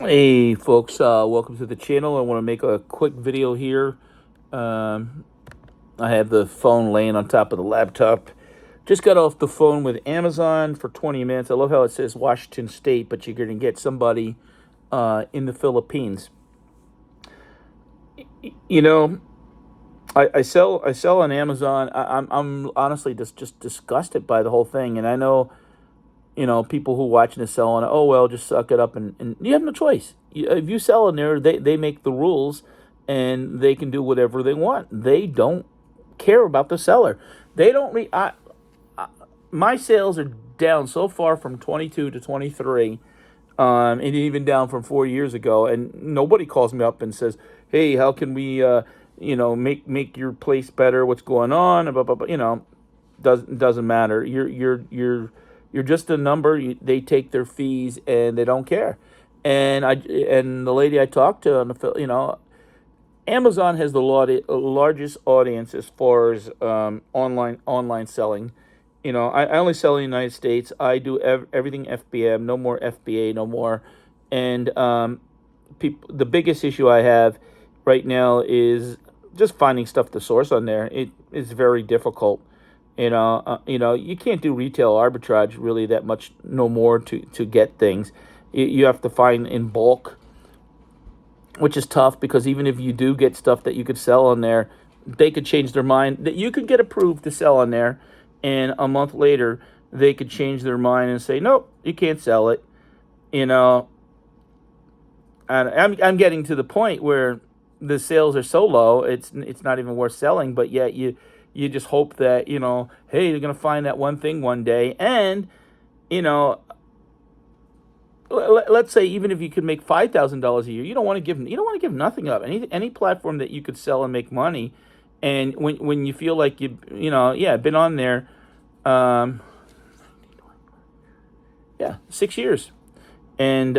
Hey folks, welcome to the channel. I want to make a quick video here. Um, I have the phone laying on top of the laptop. Just got off the phone with Amazon for 20 minutes. I love how it says Washington State, but you're going to get somebody in the Philippines. You know, I sell on Amazon. I'm honestly just disgusted by the whole thing, and I know people who watching this selling, oh well, just suck it up, and you have no choice. If you sell in there, they make the rules, and they can do whatever they want. They don't care about the seller. They don't. My sales are down so far from 22 to 23, and even down from 4 years ago. And nobody calls me up and says, "Hey, how can we, make your place better? What's going on?" Blah, blah, blah. Doesn't matter. You're just a number. They take their fees and they don't care. And the lady I talked to on Amazon has the largest audience as far as online selling. I only sell in the United States. I do everything FBM, no more FBA, no more. And people, the biggest issue I have right now is just finding stuff to source on there. It is very difficult. You can't do retail arbitrage really that much no more to get things. You have to find in bulk, which is tough because even if you do get stuff that you could sell on there, they could change their mind. That you could get approved to sell on there, and a month later they could change their mind and say, nope, you can't sell it. You know, and I'm getting to the point where the sales are so low, it's not even worth selling. But yet you just hope that hey, they're gonna find that one thing one day, and you know let's say even if you could make $5,000 a year, you don't want to give nothing up. Any platform that you could sell and make money, and when you feel like yeah, I've been on there, um, yeah, 6 years, and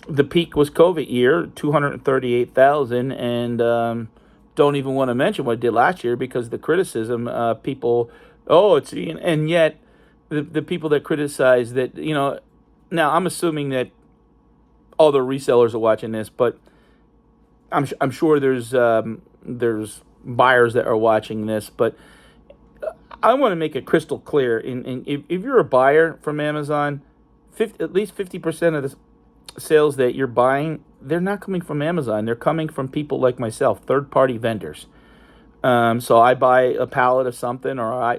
the peak was COVID year, 238,000, and don't even want to mention what I did last year because the criticism, people, oh, and yet the people that criticize that, now I'm assuming that all the resellers are watching this, but I'm sure there's buyers that are watching this, but I want to make it crystal clear. If you're a buyer from Amazon, at least 50% of the sales that you're buying, they're not coming from Amazon. They're coming from people like myself, third-party vendors. So I buy a pallet of something, or I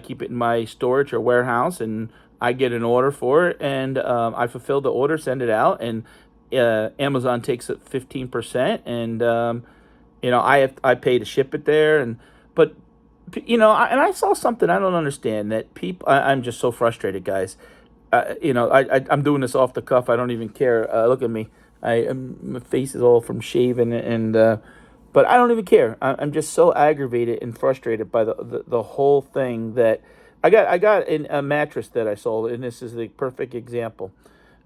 keep it in my storage or warehouse, and I get an order for it, and I fulfill the order, send it out, and Amazon takes it 15%, and I pay to ship it there, but and I saw something I don't understand that people. I'm just so frustrated, guys. I'm doing this off the cuff. I don't even care. Look at me. My face is all from shaving, but I don't even care. I'm just so aggravated and frustrated by the whole thing that I got a mattress that I sold, and this is the perfect example.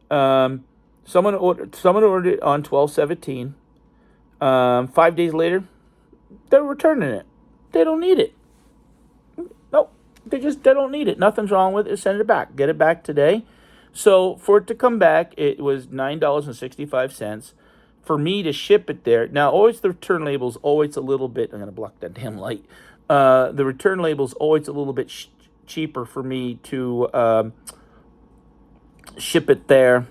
Um, someone ordered it on 12/17. 5 days later, they're returning it. They don't need it. Nope. They don't need it. Nothing's wrong with it. Send it back. Get it back today. So for it to come back, it was $9.65. For me to ship it there. Now, always the return label's always a little bit. I'm gonna block that damn light. The return label's always a little bit cheaper for me to ship it there,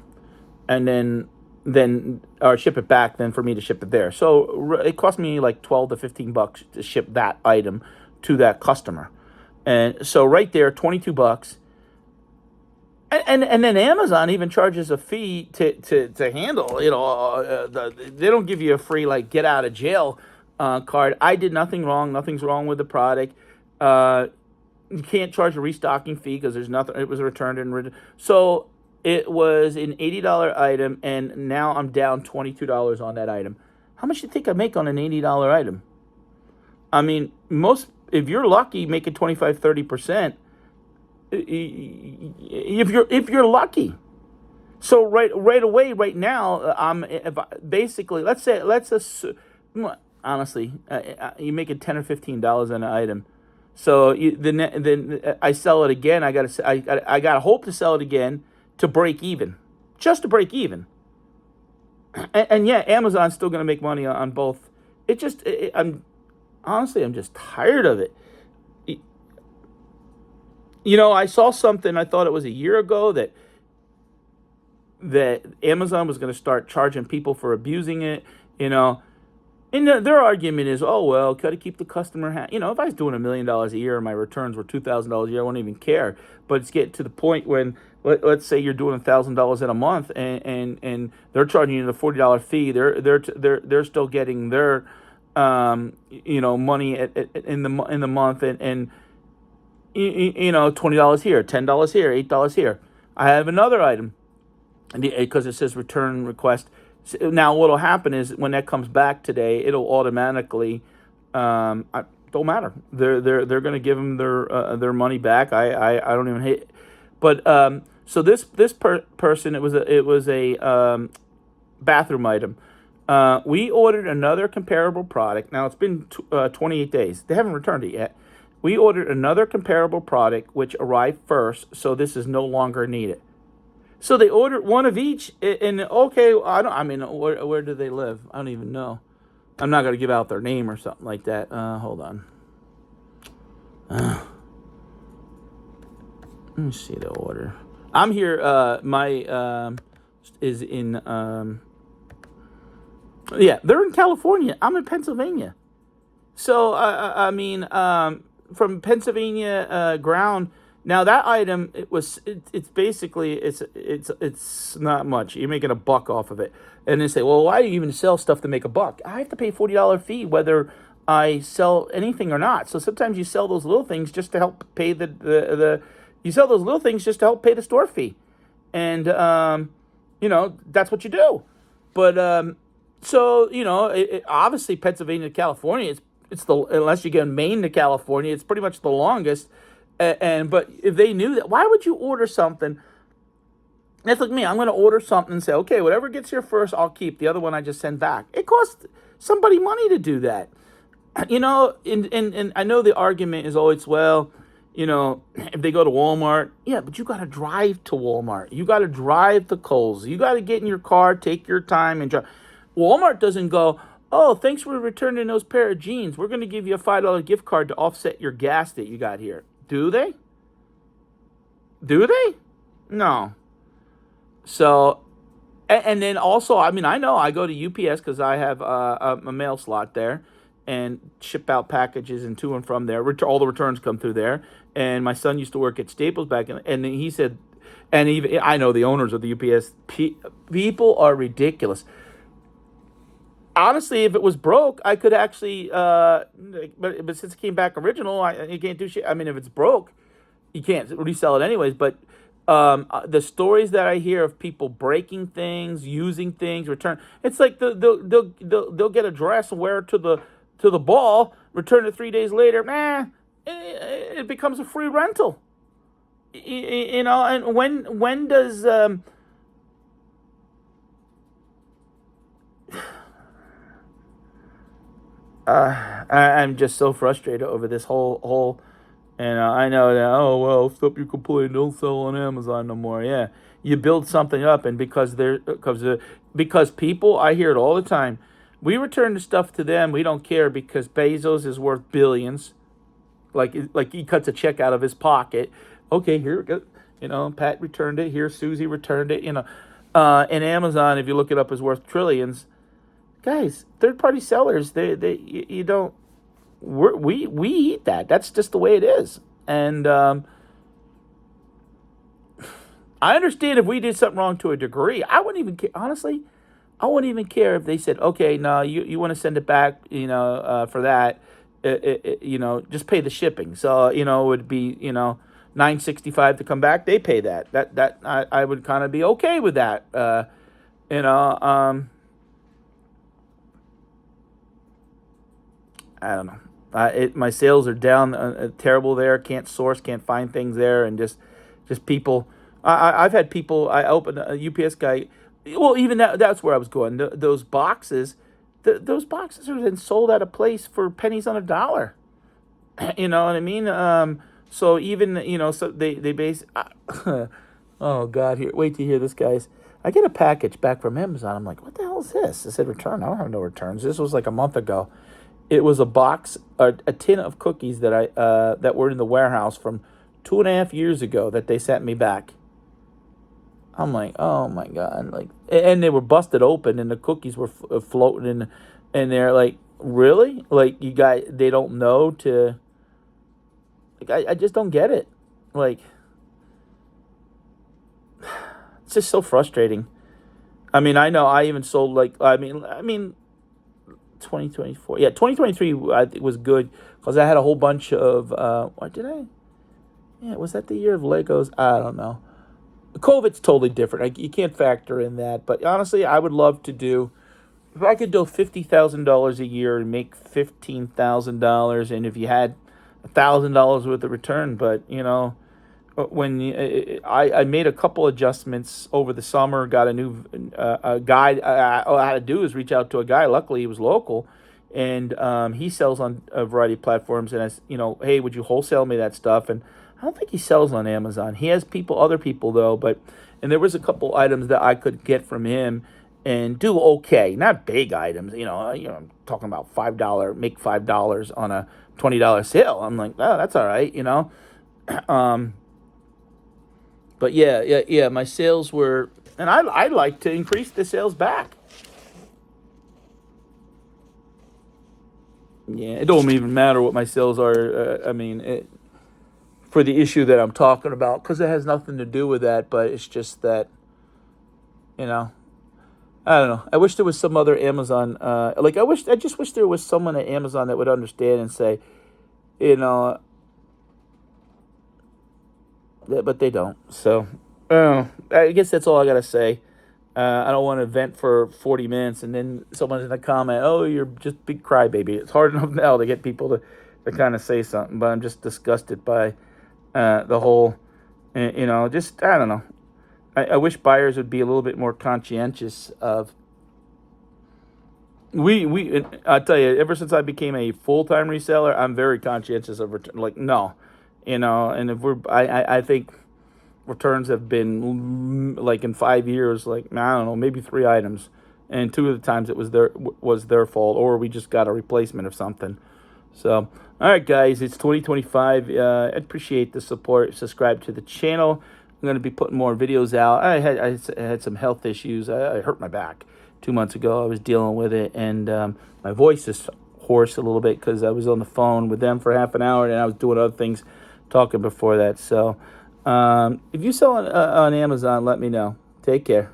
and then or ship it back than for me to ship it there. So it cost me like 12 to 15 bucks to ship that item to that customer. And so right there, 22 bucks. And then Amazon even charges a fee to handle, they don't give you a free like get out of jail card. I did nothing wrong. Nothing's wrong with the product. You can't charge a restocking fee because there's nothing. It was returned so it was an $80 item, and now I'm down $22 on that item. How much do you think I make on an $80 item? I mean, if you're lucky, make it 25, 30%. If you're lucky. So right away, right now, basically, let's assume, honestly, you make it $10 or $15 on an item. So then I sell it again. I gotta hope to sell it again to break even, just to break even. And yeah, Amazon's still going to make money on both. I'm honestly, I'm just tired of it. I saw something. I thought it was a year ago that Amazon was going to start charging people for abusing it. You know, and their argument is, oh well, got to keep the customer happy. If I was doing $1 million a year and my returns were $2,000 a year, I wouldn't even care. But it's getting to the point when let's say you're doing $1,000 in a month, and they're charging you the $40 fee. They're still getting their money in the month, and $20 here, $10 here, $8 here. I have another item because it says return request. Now, what'll happen is when that comes back today, it'll automatically. Don't matter. They're going to give them their money back. I don't even hate. But so this person, it was a bathroom item. We ordered another comparable product. Now it's been 28 days. They haven't returned it yet. We ordered another comparable product which arrived first, so this is no longer needed. So they ordered one of each, and okay, where do they live? I don't even know. I'm not going to give out their name or something like that. Hold on. Let me see the order. I'm here. My is in. Yeah, they're in California. I'm in Pennsylvania. So from Pennsylvania ground. Now that item, it's basically it's not much. You're making $1 off of it, and they say, well, why do you even sell stuff to make $1? I have to pay $40 fee whether I sell anything or not. So sometimes you sell those little things just to help pay you sell those little things just to help pay the store fee, and that's what you do. But so obviously Pennsylvania to California, it's the unless you get Maine to California, it's pretty much the longest. But if they knew that, why would you order something? That's like me. I'm going to order something and say, okay, whatever gets here first, I'll keep. The other one I just send back. It costs somebody money to do that. And I know the argument is always, well, if they go to Walmart, yeah, but you got to drive to Walmart. You got to drive to Kohl's. You got to get in your car, take your time, and drive. Walmart doesn't go, oh, thanks for returning those pair of jeans. We're going to give you a $5 gift card to offset your gas that you got here. Do they? No. So, and then also, I know I go to UPS because I have a mail slot there and ship out packages and to and from there. All the returns come through there. And my son used to work at Staples back in, and he said, and even I know the owners of the UPS, people are ridiculous. Honestly, if it was broke, I could actually, but since it came back original, you can't do shit. If it's broke, you can't resell it anyways. But the stories that I hear of people breaking things, using things, return, it's like they'll get a dress and wear it to the ball, return it 3 days later. It becomes a free rental. And when does I'm just so frustrated over this whole, and I know that, oh well, stop your complaining, don't sell on Amazon no more. Yeah, you build something up, and because people, I hear it all the time. We return the stuff to them. We don't care because Bezos is worth billions. Like he cuts a check out of his pocket. Okay, here we go. Pat returned it. Here, Susie returned it. And Amazon, if you look it up, is worth trillions. Guys, third-party sellers, you don't. We eat that. That's just the way it is. And I understand if we did something wrong to a degree. I wouldn't even care. Honestly, I wouldn't even care if they said, okay, no, you want to send it back, for that, just pay the shipping. So, it would be, $9.65 to come back. They pay that. That I would kind of be okay with that. I don't know. My sales are down, terrible there. Can't source, can't find things there, and just people. I've had people. I opened a UPS guy. Well, even that's where I was going. Those boxes, those boxes are then sold at a place for pennies on a dollar. You know what I mean? So even so they base. Oh Oh God, here, wait to hear this, guys. I get a package back from Amazon. I'm like, what the hell is this? I said return. I don't have no returns. This was like a month ago. It was a box, a tin of cookies that were in the warehouse from 2.5 years ago that they sent me back. I'm like, oh my God, like, and they were busted open, and the cookies were floating in, and they're like, really? Like, you guys, they don't know to, like, I just don't get it. Like, it's just so frustrating. I mean, I know I even sold, like, I mean, 2024, yeah, 2023 I think was good because I had a whole bunch of, what did I? Yeah, was that the year of Legos? I don't know. COVID's totally different. You can't factor in that. But honestly, I would love to do, if I could do $50,000 a year and make $15,000, and if you had $1,000 worth of return. But when I made a couple adjustments over the summer, got a new guy. All I had to do is reach out to a guy. Luckily, he was local, and he sells on a variety of platforms. And hey, would you wholesale me that stuff? And I don't think he sells on Amazon. He has other people though. And there was a couple items that I could get from him and do okay, not big items. I'm talking about make $5 on a $20 sale. I'm like, oh, that's all right. Um, but yeah. My sales were, and I'd like to increase the sales back. Yeah, it don't even matter what my sales are. For the issue that I'm talking about, because it has nothing to do with that. But it's just that, you know, I don't know. I wish there was some other Amazon. I just wish there was someone at Amazon that would understand and say, you know, but they don't. So, I guess that's all I gotta say. I don't want to vent for 40 minutes and then someone's in the comment, "Oh, you're just a big crybaby." It's hard enough now to get people to kind of say something, but I'm just disgusted by the whole. Just I don't know. I wish buyers would be a little bit more conscientious of. I tell you, ever since I became a full time reseller, I'm very conscientious of return. Like, no, and if I think returns have been like in 5 years, like, I don't know, maybe 3 items, and two of the times it was their fault, or we just got a replacement of something. So, all right, guys, it's 2025. I appreciate the support. Subscribe to the channel. I'm going to be putting more videos out. I had some health issues. I hurt my back 2 months ago. I was dealing with it, and my voice is hoarse a little bit because I was on the phone with them for half an hour, and I was doing other things talking before that. So if you sell on Amazon, let me know. Take care.